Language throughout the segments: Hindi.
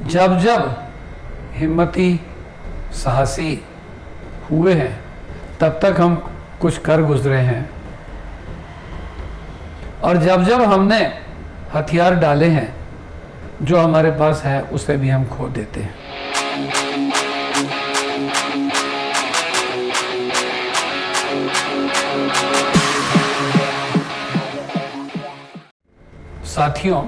जब जब हिम्मती साहसी हुए हैं तब तक हम कुछ कर गुजरे हैं, और जब जब हमने हथियार डाले हैं जो हमारे पास है उसे भी हम खो देते हैं। साथियों,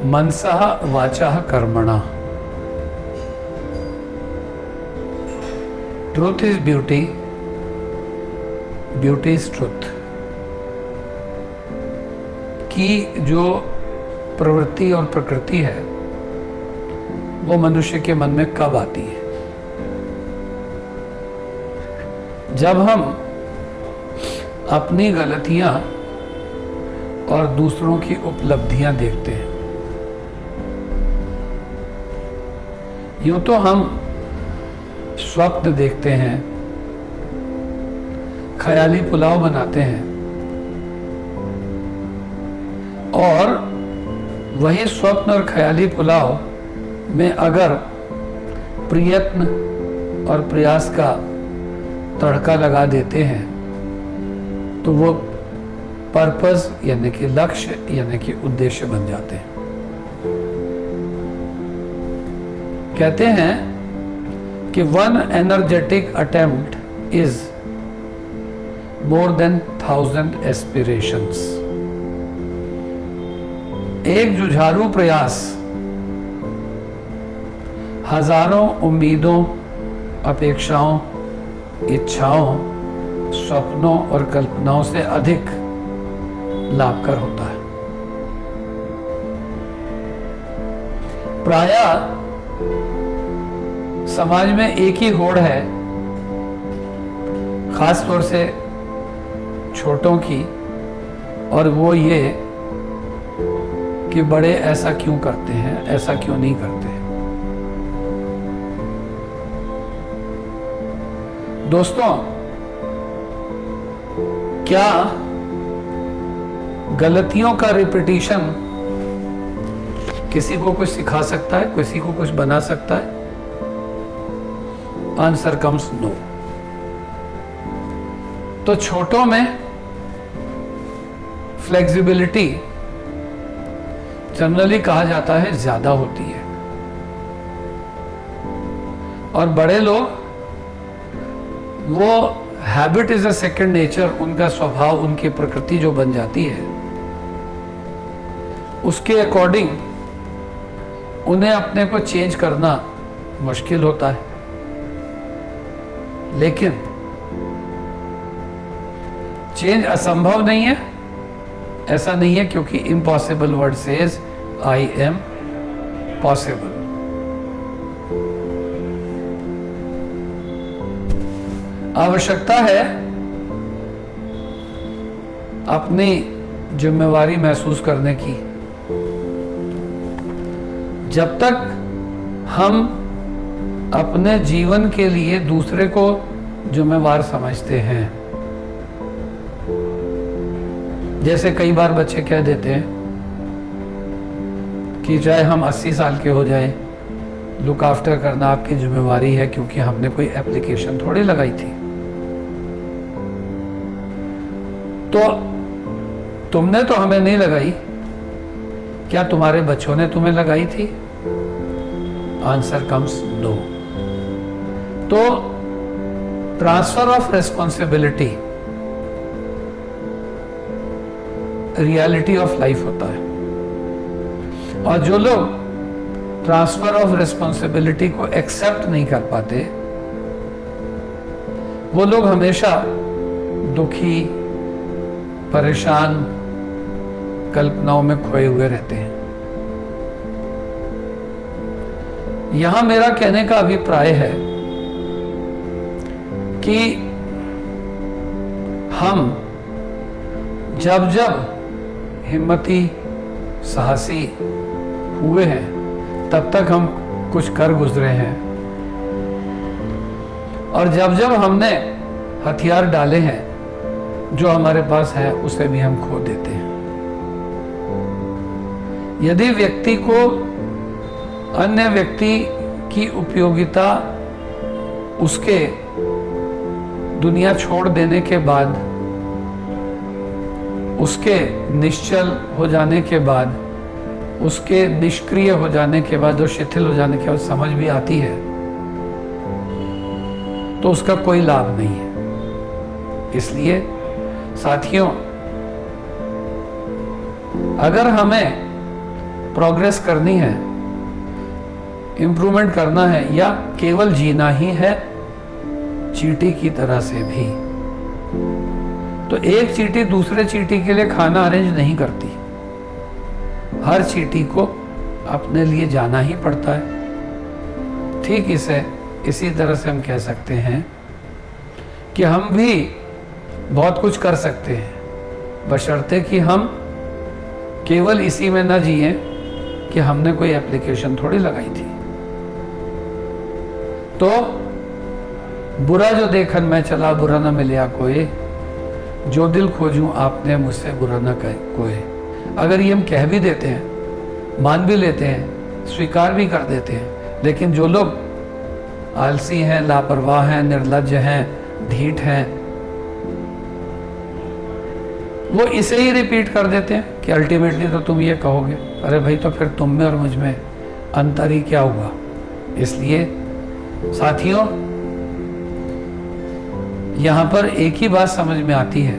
मनसः वाचः कर्मणा, truth is beauty, beauty is truth की जो प्रवृत्ति और प्रकृति है वो मनुष्य के मन में कब आती है? जब हम अपनी गलतियां और दूसरों की उपलब्धियां देखते हैं। यूं तो हम स्वप्न देखते हैं, ख्याली पुलाव बनाते हैं, और वही स्वप्न और ख्याली पुलाव में अगर प्रयत्न और प्रयास का तड़का लगा देते हैं तो वो पर्पस यानी कि लक्ष्य यानी कि उद्देश्य बन जाते हैं। कहते हैं कि one energetic attempt is more than 1000 aspirations. एक जुझारू प्रयास हजारों उम्मीदों, अपेक्षाओं, इच्छाओं, स्वप्नों और कल्पनाओं से अधिक लाभकर होता है। प्रायः समाज में एक ही होड़ है, खास तौर से छोटों की, और वो ये कि बड़े ऐसा क्यों करते हैं, ऐसा क्यों नहीं करते। दोस्तों, क्या गलतियों का रिपीटिशन किसी को कुछ सिखा सकता है, किसी को कुछ बना सकता है? Answer comes no. तो छोटों में फ्लेक्सिबिलिटी जनरली कहा जाता है ज्यादा होती है, और बड़े लोग वो habit is a second nature, उनका स्वभाव, उनकी प्रकृति जो बन जाती है उसके अकॉर्डिंग उन्हें अपने को चेंज करना मुश्किल होता है। लेकिन चेंज असंभव नहीं है, ऐसा नहीं है, क्योंकि impossible word says I am possible. आवश्यकता है अपनी जिम्मेवारी महसूस करने की। जब तक हम अपने जीवन के लिए दूसरे को जिम्मेवार समझते हैं, जैसे कई बार बच्चे कह देते हैं कि चाहे हम 80 साल के हो जाए, लुक आफ्टर करना आपकी जिम्मेवारी है, क्योंकि हमने कोई एप्लीकेशन थोड़ी लगाई थी। तो तुमने तो हमें नहीं लगाई, क्या तुम्हारे बच्चों ने तुम्हें लगाई थी? Answer comes no. तो transfer of responsibility reality of life होता है, और जो लोग ट्रांसफर ऑफ रिस्पॉन्सिबिलिटी को एक्सेप्ट नहीं कर पाते वो लोग हमेशा दुखी, परेशान, कल्पनाओं में खोए हुए रहते हैं। यहां मेरा कहने का अभिप्राय है कि हम जब जब हिम्मती साहसी हुए हैं तब तक हम कुछ कर गुजरे हैं, और जब जब हमने हथियार डाले हैं जो हमारे पास है उसे भी हम खो देते हैं। यदि व्यक्ति को अन्य व्यक्ति की उपयोगिता उसके दुनिया छोड़ देने के बाद, उसके निश्चल हो जाने के बाद, उसके निष्क्रिय हो जाने के बाद और शिथिल हो जाने के बाद समझ भी आती है, तो उसका कोई लाभ नहीं है। इसलिए साथियों, अगर हमें प्रोग्रेस करनी है, इम्प्रूवमेंट करना है, या केवल जीना ही है चींटी की तरह से भी, तो एक चींटी दूसरे चींटी के लिए खाना अरेंज नहीं करती। हर चींटी को अपने लिए जाना ही पड़ता है। ठीक इसी तरह से हम कह सकते हैं कि हम भी बहुत कुछ कर सकते हैं, बशर्ते कि हम केवल इसी में न जिए कि हमने कोई एप्लीकेशन थोड़ी लगाई थी। तो बुरा जो देखन मैं चला, बुरा न मिलया कोई, जो दिल खोजूं आपने मुझसे बुरा न कहे कोई। अगर ये हम कह भी देते हैं, मान भी लेते हैं, स्वीकार भी कर देते हैं, लेकिन जो लोग आलसी हैं, लापरवाह हैं, निर्लज्ज हैं, ढीठ हैं, वो इसे ही रिपीट कर देते हैं कि अल्टीमेटली तो तुम ये कहोगे। अरे भाई, तो फिर तुम में और मुझ में अंतर ही क्या हुआ। इसलिए साथियों, यहां पर एक ही बात समझ में आती है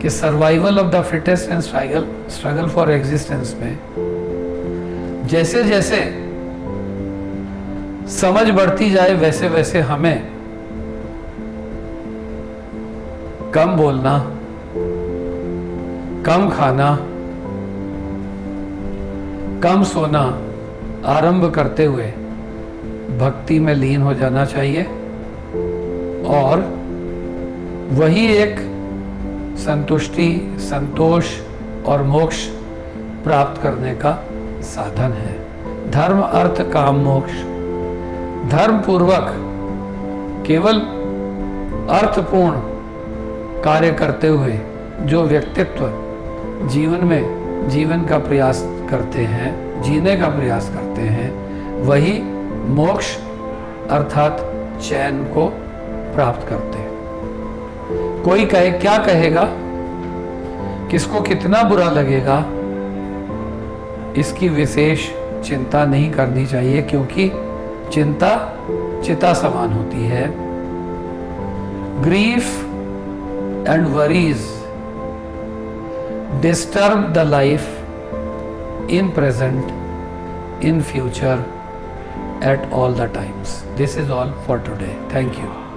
कि survival of the fittest and struggle for existence में जैसे जैसे समझ बढ़ती जाए, वैसे वैसे हमें कम बोलना, कम खाना, कम सोना आरंभ करते हुए भक्ति में लीन हो जाना चाहिए, और वही एक संतुष्टि, संतोष और मोक्ष प्राप्त करने का साधन है। धर्म, अर्थ, काम, मोक्ष। धर्म पूर्वक केवल अर्थपूर्ण कार्य करते हुए जो व्यक्तित्व जीवन का प्रयास करते हैं, जीने का प्रयास करते हैं, वही मोक्ष अर्थात चैन को प्राप्त करते हैं। कोई कहे, क्या कहेगा, किसको कितना बुरा लगेगा, इसकी विशेष चिंता नहीं करनी चाहिए, क्योंकि चिंता चिता समान होती है। Grief and worries disturb the life in present, in future, at all the times. This is all for today. Thank you.